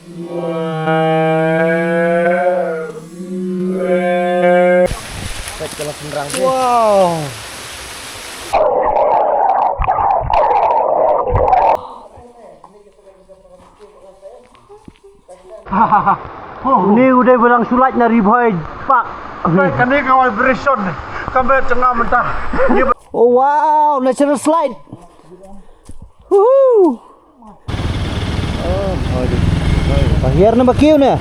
Wow. Ini udah berang sulat nari boy pak. Kan ni kawal vibration. Kamera tengah mentah. Oh wow, natural slide. Woohoo. Oh, here na bakiw na.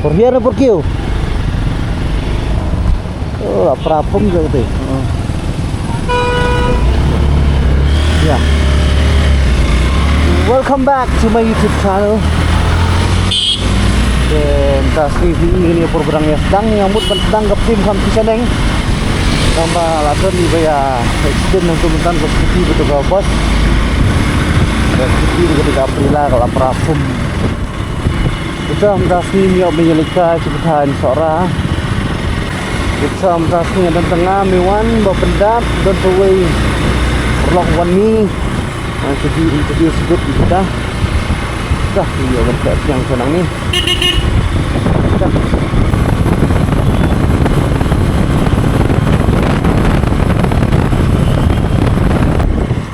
For here na bakiw. Oh, aprapom juga tu. Yeah. Welcome back to my YouTube channel. Dan tas ini program yang sedang nyambut sedang ke tim Khasi Shnong. Tambah langsung ni bayar extend untuk mentan ke seperti betul ke bos. Dan seperti ketika Aprila kalau aprapom. Kita tas ni menyelika cepetan Sohra. Kita tas ni dan tengah mewan bapendap dan Thwei perlok wan ni. Jadi sebut kita. Dah dia berkat yang senang ni.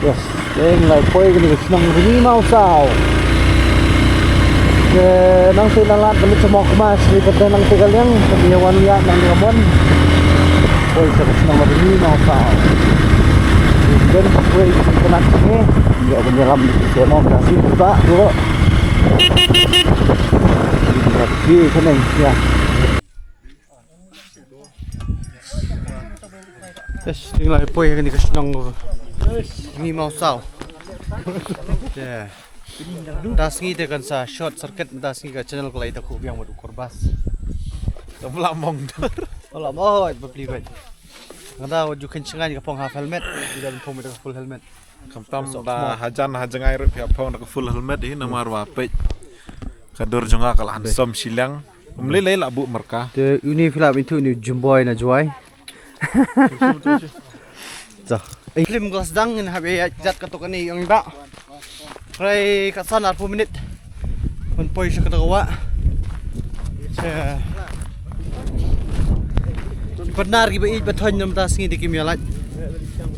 Yes, then lại quay cái này Shnong Rngimawsaw. Nang sinalat balik sa mga kumas, lipat na ng tigalyang, sabiyawan niya ng gamon. Quay sa Shnong Rngimawsaw. Dan quay sa Itynnad ni, hindi ako nyalam dito sa mga kasi buka, duro. Hindi ka na ya. Yes, tingnan po yung kanina Shnong Rngimawsaw. Yeah. Das ngi te kan sa short circuit das ngi ka channel ko lai ta khu biang madu korbas. Tam lamong dur. Olam oh bapli bai. Ngada ju kan chingan ka pong half helmet, tidak pong meda full helmet. Kamtam da hajan hajangai ru pia pong ka full helmet hi namar wa pe. Kadur jonga kal hansom silang. Umlelai la bu merka. Te uni filap itu ni jumboy na joy. So, film glass dang in habe jat ka to kani yang ba. Ray kasan 40 minit. Pun poi siya katawa. Saya benar giba ij batoy nam tas ngi dikim yalat.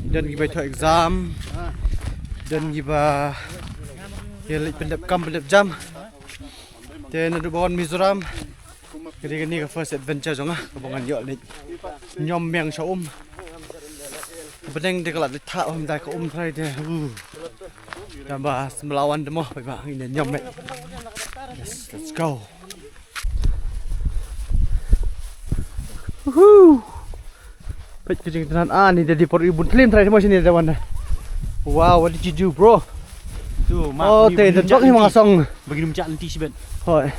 Dan giba to exam. Dan giba yalit pendap kam pendap jam. Dan adu bawon Mizoram. Kali ni ka first adventure jonga kabongan yo ni. Nyom meng sa Beneng dia kalau letak dah ke try dia. Tambah melawan demo bang ini nyomet. Yes, let's go. Pet kucing tenan ni jadi por ibun film try demo sini dewan. Wow, what did you do, bro? Tu, oh, teh jok ni mangasong. Bagi mencak nanti sibet. Hoi.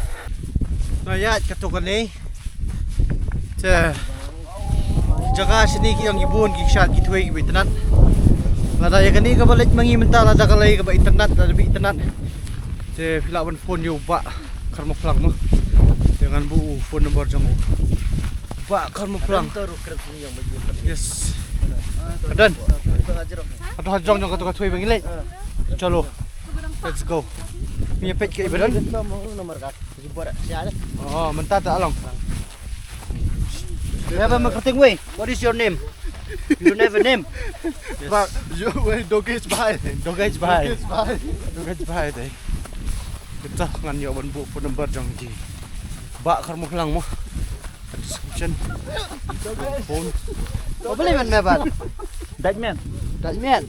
Ayat katukan ni. Jaga sini yang ibun kisah Thwei ke Itynnad. Lada ya kani ka balik mangi mental lada kalai ka ba Itynnad lada bi Itynnad. Je filawan phone yo ba karma plang mo. Dengan bu phone number jong. Ba karma plang. Yes. Adan. Aduh jong jong ka Thwei bangi lai. Chalo. Let's go. Punya page ke ibadan. Nomor kak. Jumpa siapa? Oh, mentah tak along. Never marketing way. What is your name? You don't have a name. Yes. But you dogage by. Dogage by. Dogage by deh. Kita ngan yo ban bu phone number jong ji. Ba karmo lang mo. Description. Phone. Oh boleh man mebat. Dutchman. Dutchman.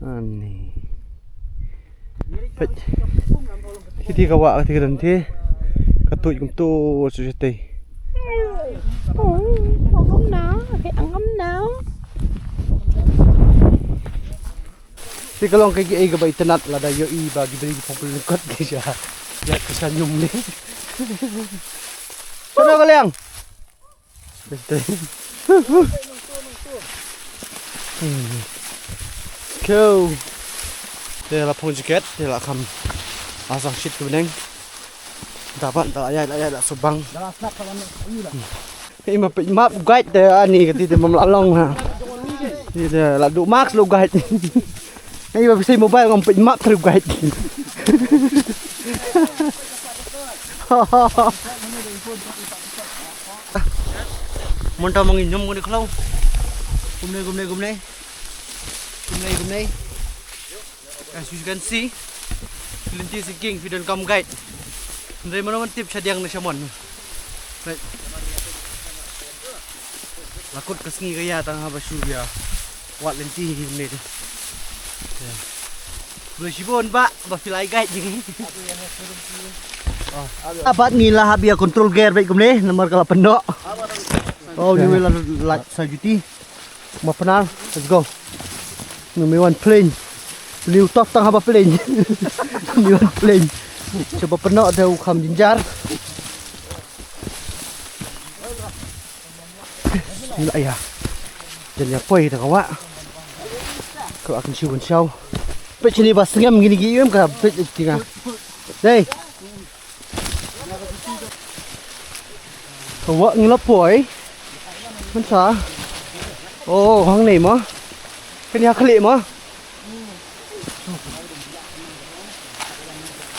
Ani. Pet. Kiti kawa kati nanti. Katut kum tu society. Không nào, phải ăn ấm nào. Si kalong kay gi ga ba Itynnad la da yo i ba gi beli popular kot gi siya. Ya kesanyum ni. Sana kaliang. Betul. Go. Dia la pun jaket, dia la kam asang shit ke beneng. Dapat tak ayat subang. Ini map guide dia ni ketika melalong ha. Dia la duk max lu guide. Ini bisa mobile ngam map terus guide. Muốn tao mong nhom được không? Gum này. As you can see, Linti is king. If you don't come guide, they mana tip syadiang na siya mon. Right. Lakot kasngi kaya tang haba surya. Wat Linti ni. Boleh sibon ba filai guide ni. Abat ngila habia control gear baik kumne nomor kala pendok. Oh, ni wala lat sajuti. Mapanal, let's go. Number 1 plane. Liu top tang haba plane. Number 1 plane. Coba pendok ada ukam jinjar. Ni lah ya. Jadi apa itu kawan? Kau akan siu siau. Pet sini bas ngam gini em ka pet tinggal. Đây. Kau buat ngelap boy. Mana sah? Oh, hang ni mah. Kena klik mah.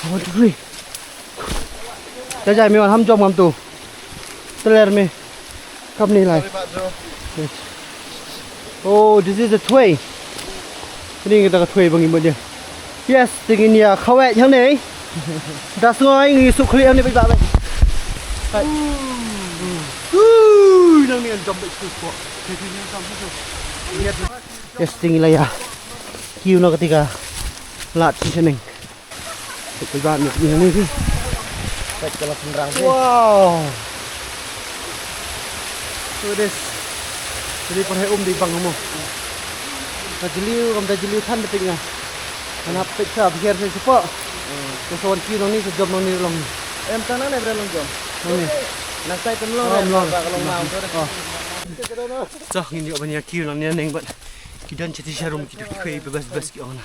Oh, tu. Jajai mi wan ham jom ngam tu. Teler mi. Kam ni lai. Oh, this is the Thwei. Ini kita ke Thwei bang ibu dia. Yes, tingin ya kawat yang ni. Dah sengai ngi suk klik ni baik baik. Baik. Nang ni jom baik tu kok. Yes, tinggi lah ya. Kiu nak ketika lat Shnong. Pegang ni sih. Baik kalau penerang. Wow. So this. Jadi perhai di bang kamu. Tajiliu than betingnya. Anak pecah biar saya cepat. Kesuan kiu nang ni sejam nang ni long. Em tanah ni berapa long jam? Ni. Nak saya penlong. Kalau mau tu. Cah ini juga banyak kiu nang ni neng buat. Kita jadi serum kita kue bebas kita orang.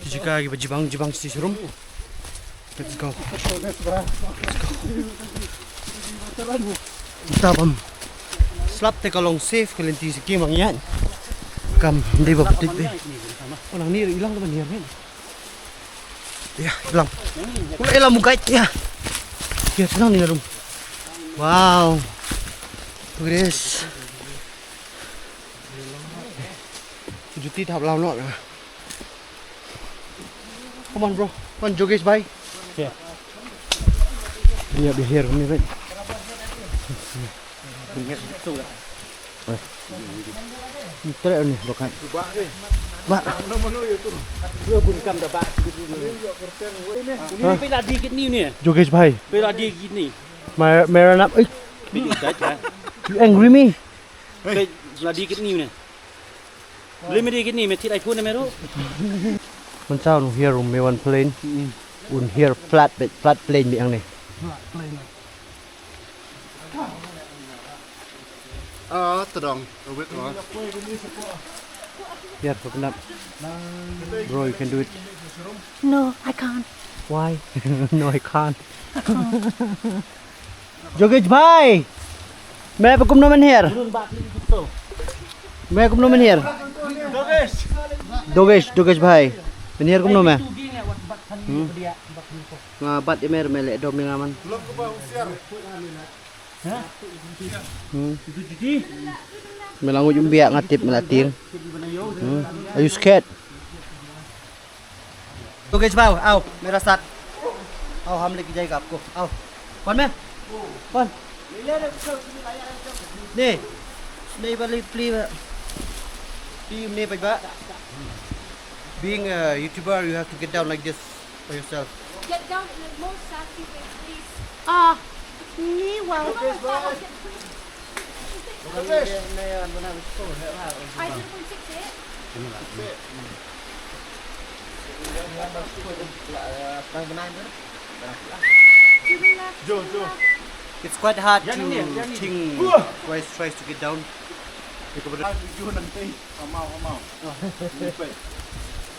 Jika kita jibang jadi serum. Let's go. Kita pun slap te kalau safe kalau nanti sikit mangian. Kam dia bawa tik deh. Orang ni hilang tu mana ni? Ya hilang. Mulai hilang muka ya. Ya hilang ni rum. Wow. Progress. Juti thap lao lot. Come on bro. One Jogesh bhai. Yeah. Dia behir kami right. Ni teruk ni bukan. Ba. Dua pun kam dah bak. Ni pela dikit ni ni. Jogesh bhai. Pela dikit ni. Mera nak. Dah dah. You angry me? Pela dikit ni ni. Boleh meri dikit ni meti ai phone mero. Man sao here room me one plane. Un here flat plane ni ang ni. Terang. Awet lah. Here open up. Bro, you can do it. No, I can't. Why? No, I can't. Jogesh bhai. मैं पे कुमनो मन here. मैं कुमनो मन here. Jogesh bhai. Men here कुमनो मैं. Bat dia mer melek dom yang aman. Melangu jumbiak ngatip melating. Are you scared? Jogesh bhai, आओ मेरा साथ. आओ हम लेके जाएगा आपको. आओ. कौन मैं? कौन? Ni. Ni balik play. Ni baik. Being a YouTuber, you have to get down like this for yourself. Get down in the most sassy way, please. Ah, ni wow. I didn't It's quite hard to think tries to get down.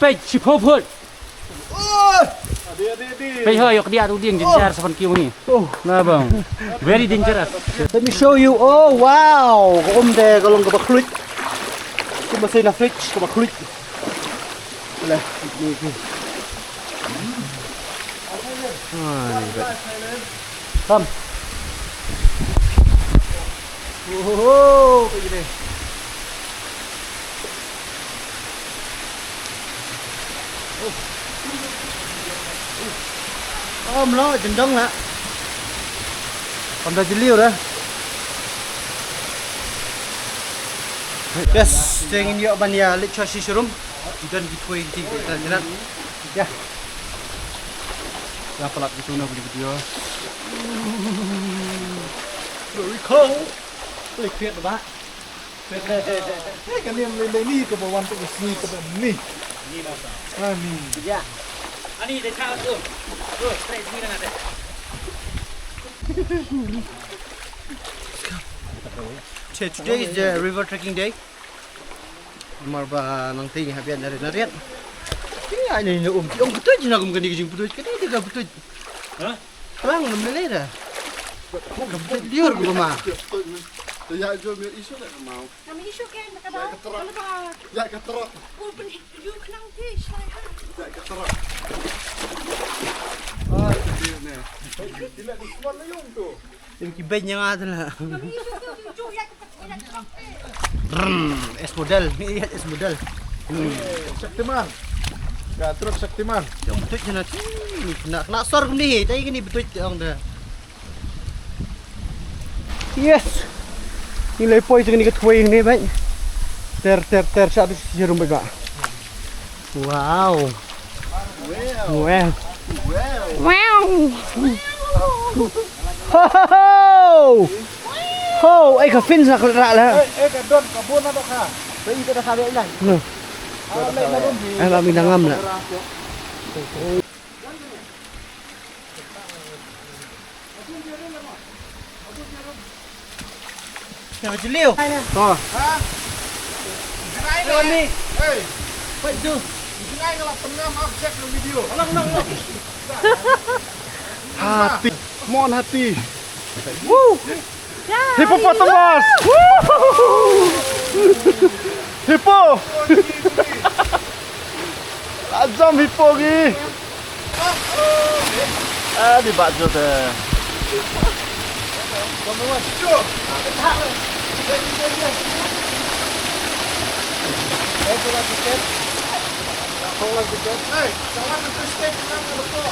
Pei si phô phô. Pei hơi yok dia tu dia jenjar sepan kiu ni. Nah bang. Very dangerous. Let me show you. Oh wow. Deh kalau nggak bakluit. Itu masih na fridge, nggak bakluit. Boleh. Come. Oh, kayak gini. Lo jendong lah. Còn đây chỉ liêu đó. Yes, dengan dia banya lecture room dan Thwei di Itynnad. Ya. Dah pelak itu nak beli video. Very cold. Boleh create apa? Kan yang ni ke bawah tu sini ke ni. Ni. Ya. Ani dah tahu tu. Tu, straight sini nak ada. Today is the river trekking day. Marba nang ting habian dari nariat. Ini ni om betul je nak gani kijing betul. Kini dia betul. Hah? Pelang memilih dah. Liur ke rumah. Ya jo mir isu nak mau. Kami isu kan kadang kalau bah Ya keterok. open you kenang dish like that. Ya keterok. Ni. Tidak di semua na yung tu. Yang kibai yang ada lah. Kami isu tu ju ya kita. Es modal, ni es modal. Saktiman. Keterok Saktiman. Yang betul je nak sor ni. Tapi ni betul orang dah. Yes. Ni lepoi jangan ni ke Thwei ni baik. Ter satu serum baik. Wow. Wow. Wow. Ho. Ho, ai ka fin sa kala la. Ka don ka bon na ka. Bayi kita dah kali lah. No. Ai kami nangam lah. Yang jeliu. Oh. Ha? Ni. Hey, Apa itu? singai kalau pernah maaf check dalam video. Hati. Mohon hati. Woo. Hippopotamus. Hippo. Azam hippo gi. Di baju deh. Hey, jangan mistake dengan betul.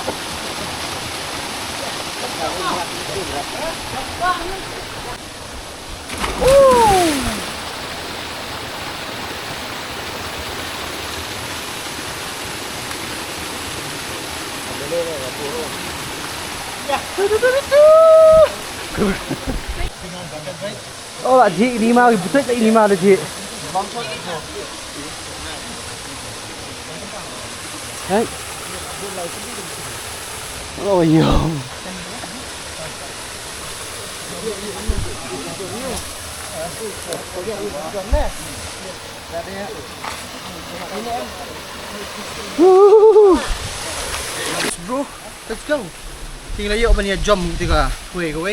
Oh, là chị đi mau, thích đi mau được chị. Đấy. Ôi nhiều. Bro, let's go. Tinggal yuk apa ni jam ketika Thwei kau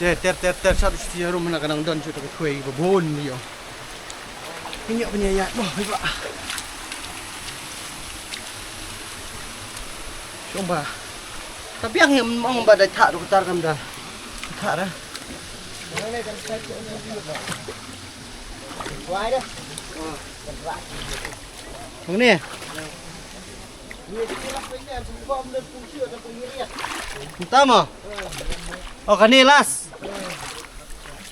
ter satu sisi rumah nak kadang don cuci Thwei berbon dia. Ini apa ni ya? Wah, hebat. Coba. Tapi yang mau pada tak tu ketar kam dah. Tak dah. Why dah? Yang ni. Pertama. Oh, kanilas.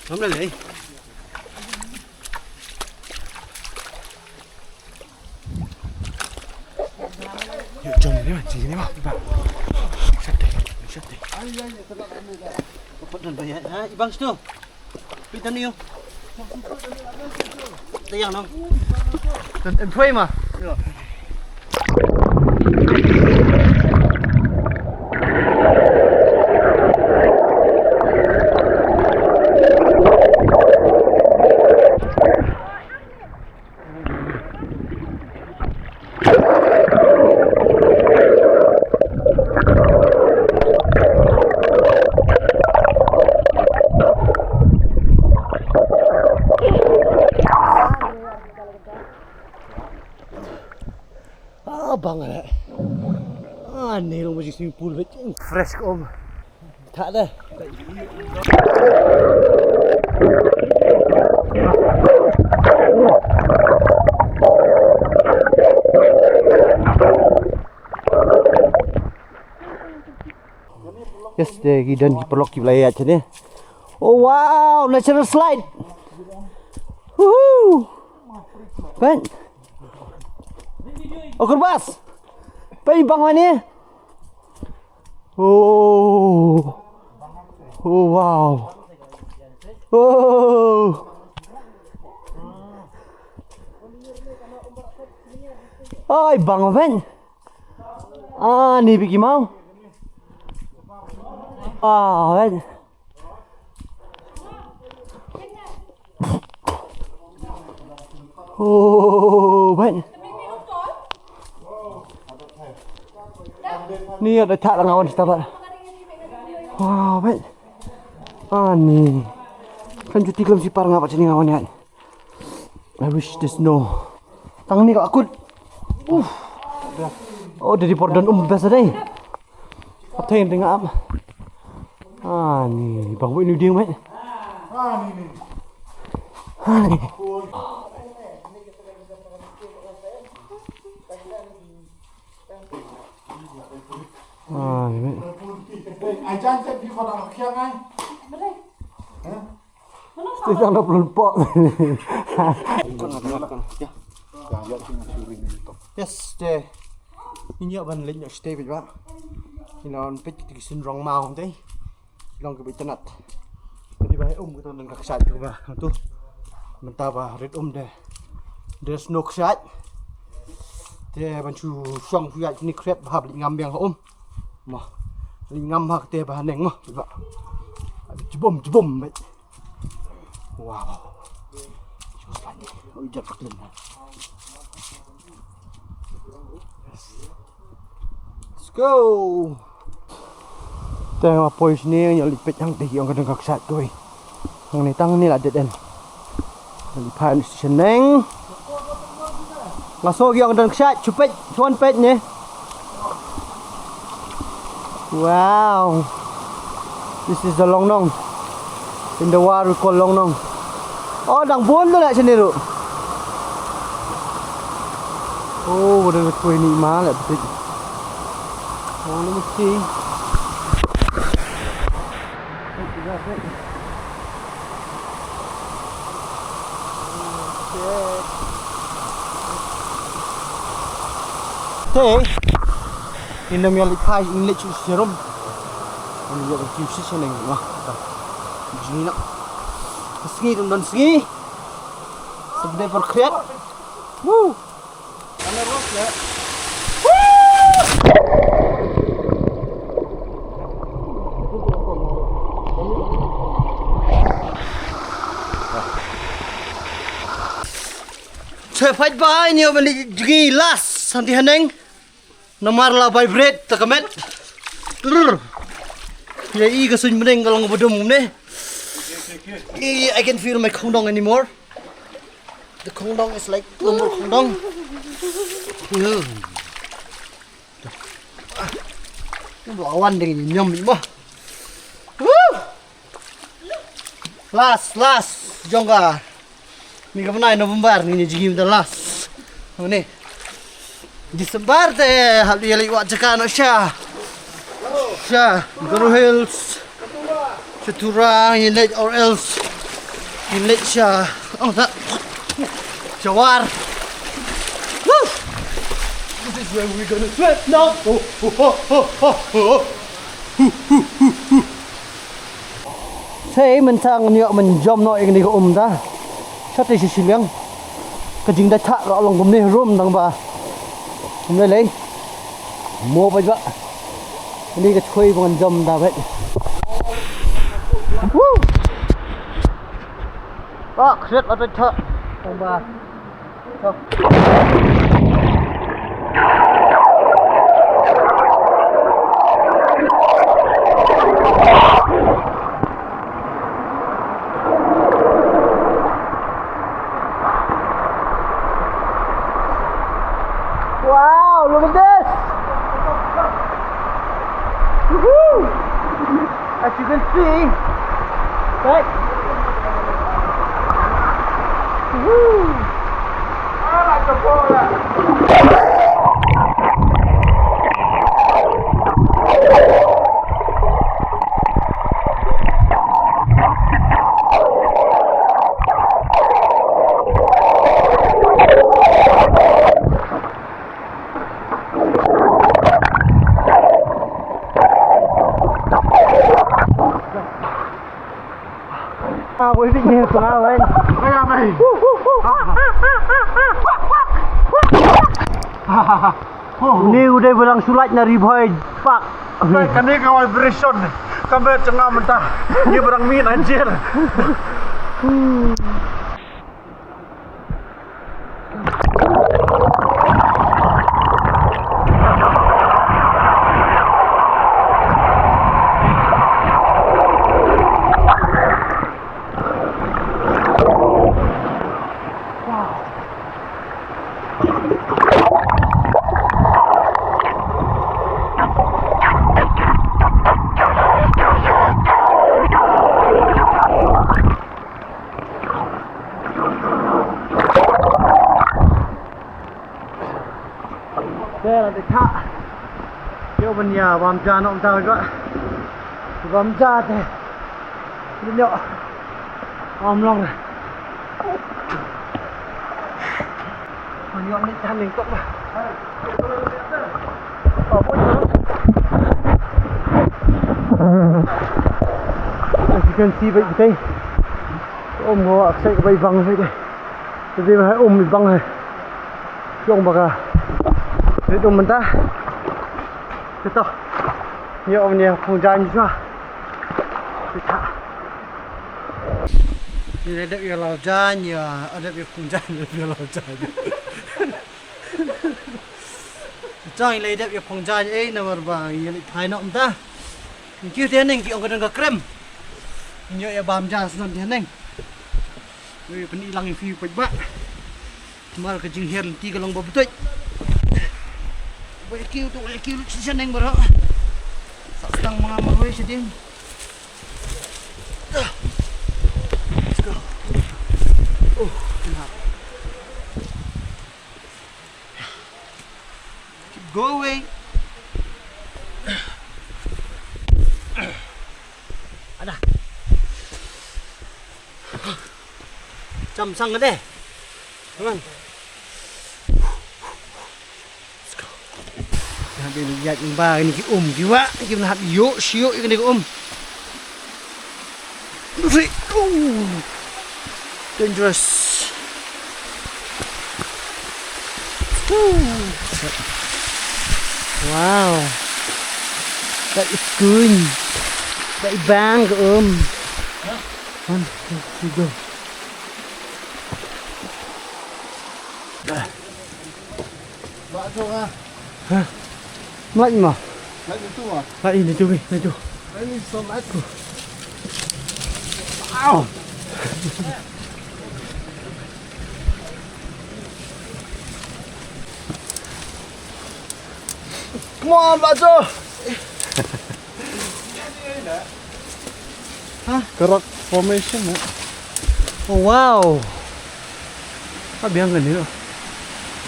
Mana lagi? Yuk, jom ni mah, sini mah, Pak. Sate. Dapat dan banyak. Ha, ibang situ. Pitan ni yo. Tayang nong. Dan Thwei mah. Ya. Này luôn mà chỉ swimming pool với fresh ôm. Thả đây. Yes, dia gidan perlok Meghalaya aja ni. Oh wow, natural slide. Woohoo. Ben. Oh kerbas. Ben bang mana? Oh. Oh wow. Oh. Ay bang Ben. Ah, ni pergi mau. Ah, Ben. Oh, Ben. Ni ada tak lang awan kita pak. Wow, Ben. Ah ni. Kan cuti kelam si parang apa cini awan ni. I wish there's no. Tangan ni kau akut. Oh, dari pordon biasa deh. Apa yang tengah apa? Ah ni, bang buat ni dia Ben. Ah ni. Ah ni. Ah, ni. Ai chan sẽ đi vào đằng kia ngay. Tidak nak perlu pot. Yes, deh. Ini apa ni nak stay betul? Ini on pit di Shnong tu. Long ke Itynnad. Jadi bahaya kita dengan Khasi tu bah. Tu. Mentah bah red deh. There's no Khasi. Dia bantu Shnong punya ni krep bah beli ngambil mah. Beli ngam hak dia bah neng mah. Jebom. Wow. Just like it. Oh, you just clean. Let's go. Tengok apa sini yang lipet yang tinggi yang kena Khasi tu. Yang ni tang ni lah dead end. Lipat Shnong. Masuk yang kena Khasi cepet tuan pet ni. Wow. This is the Long Nong. In the war we call Long Nong. Oh, dang buôn tu nak sini tu. Oh, ada Thwei ni mah lah betul. Oh, ni mesti. Teh, ini namanya lipai English serum. Ini dia berfungsi Shnong mah. Jadi nak ski dan ski. Sebenarnya berkreat. Woo. Ana rock le. Cepat bay ni beli jegi las santi Shnong. Nomor la vibrate takamet. Ya i kesun meneng kalau ngebodom ni. I can feel my kondong anymore. The kondong is like no more kondong. Lawan dengan nyom ni mah. Last, jongga. Ni kapan November ni jigim dah last. Ni. Disebar deh hal dia lewat jakan Syah. Guru Hills. Chatura, Itynnad or else Itynnad siya. Oh, that Jawar. Woo! This is where we're gonna swim now. Thế mình sang nhựa mình jom nội cái này có ta. Chắc đây SHILLONG. Cái chính đã thả rõ lòng gồm này room đằng bà. Hôm nay lên. Mua vậy vậy. Ini cái Thwei bằng jom ta vậy. Rất là tuyệt thợ ông bà. Wow, look at this. As you can see, right? Woo! I like the ball. Quý vị nhìn xuống ao lên. Kaya mày. New day walang sulat na riboy. Fuck. Kani ka vibration. Kambe tengah mentah. Dia barang min anjir. Đây là để thạ. Kiểu bên nhà bám cha nó sao các bạn. Bám cha thì đi nhậu. Ôm long này. Còn nhậu đi than mình cộng vào. Ở mỗi chỗ. As you can see vậy đây. Ôm ngô xây cái bay văng vậy đây. Cái gì mà hãy ôm mình văng này. Cái ông bạc à. Itu mentah. Kita. Ni omnya hujan juga. Kita. Ni ada yang hujan ya, ada yang hujan, ada yang hujan. Jangan ini ada yang hujan nomor bang, ini Thai nak mentah. Kau tiada neng, kau kadang krem. Ni ya bam jas nanti tiada neng. Wei penilang view pejbak. Mal kecing her tiga long betul. Boleh kêu tu, boleh kêu sisa neng berapa? Sedang mengamalkan sedang. Let's go. Oh, kenapa? Keep going. Ada. Jam sang ke deh? Teman. Habis lihat yang bah ini juga, kita nak yuk siuk ini dangerous. Wow, that is good. That is bang One, two, three, go. Bạn thôi à. Hả? Lạnh mà. Lạnh tu à? Lạnh này chú này chú. Đấy sao lạnh của. Ow. Come on, bạn ơi. Hả? Rock formation nữa. Oh wow. Apa biang kan ni?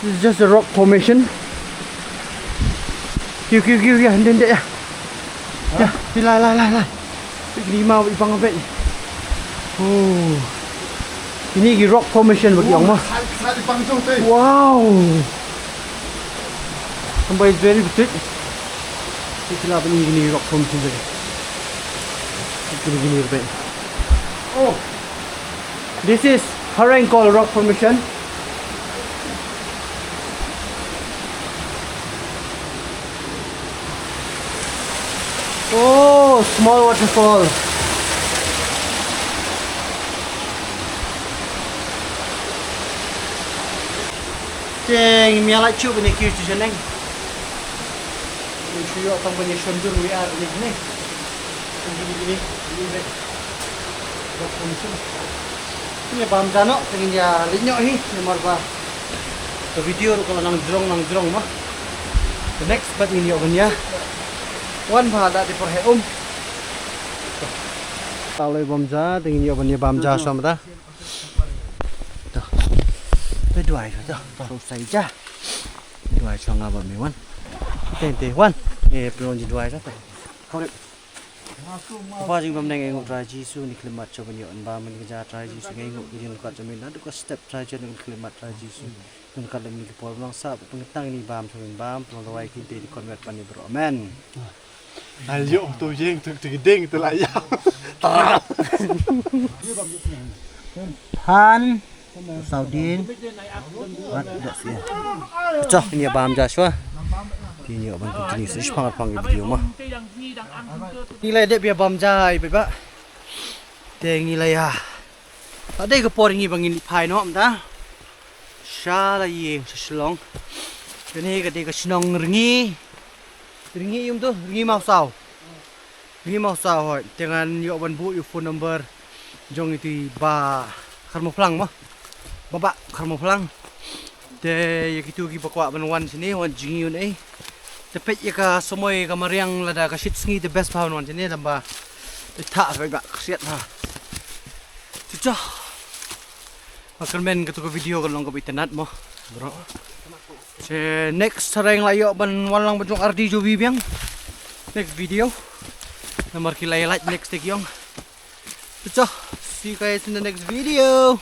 This is just a rock formation. Kêu ya, hende ya. Ya, đi lai. Rngimawsaw bị băng vậy. Oh. Ini cái rock formation bagi orang mah. Saya di panggung tu. Wow. Sampai very betul. Itulah begini rock formation tadi. Itu begini baik. Oh. This is called rock formation. Oh, small waterfall. Ceng, mialai cup ni kiri tu jeneng. Ini cuy, orang punya sundur we are ni. Begini. Rock formation. Ini paham jano, pengen ya linyok hi, nomor ba. The video kalau nang jrong mah. The next part ini orang ya. Wan bah ada di perhe Tao lấy bom giá thì nhiều bạn bom giá xong ta. Tới đuổi rồi đó, đâu xảy ra. Đuổi cho ngà bom mình tên tề quan, nghe bron gì đuổi rất không được. Qua trình bom này ngủ trai Giêsu ni klimat cho bạn nhiều anh ba mình cái trai Giêsu ngay ngủ cái chuyện cho mình nó được step trai cho nên klimat trai Giêsu nên kalau mình cái por lang sa pengitang ni bam cho mình bam Thwei kinh tế di convert pani bro amen. Ayo tôi riêng từ đinh từ lại nhau. Han Saudin wat dak sia. Cok ni bam Joshua. Ki ni ban continue search pang video mah. Nilai dek biar bam jai beba. Teng nilai ah. Tadi ke por ni bangin pai no am ta. Sha la yeng SHILLONG. Ini ke de Shnong Ringi yung tu Rngimawsaw. Rngimawsaw hoi dengan yo ban bu yo phone number jong itu ba karmoplang mah. Baba karmoplang. De ya gitu gi bakwa ban wan sini wan jingi un Tepet ya ka semoy ka mariang lada ka shit sngi the best pound wan sini tamba. Ta ba kasiat ha. Tuja. Makan men ke video kan long ka Itynnad mo. Bro. Next sarang layo ban walang bentuk ardi jo bibiang. Next video. Nomor kilay like next take yong. So, see you guys in the next video.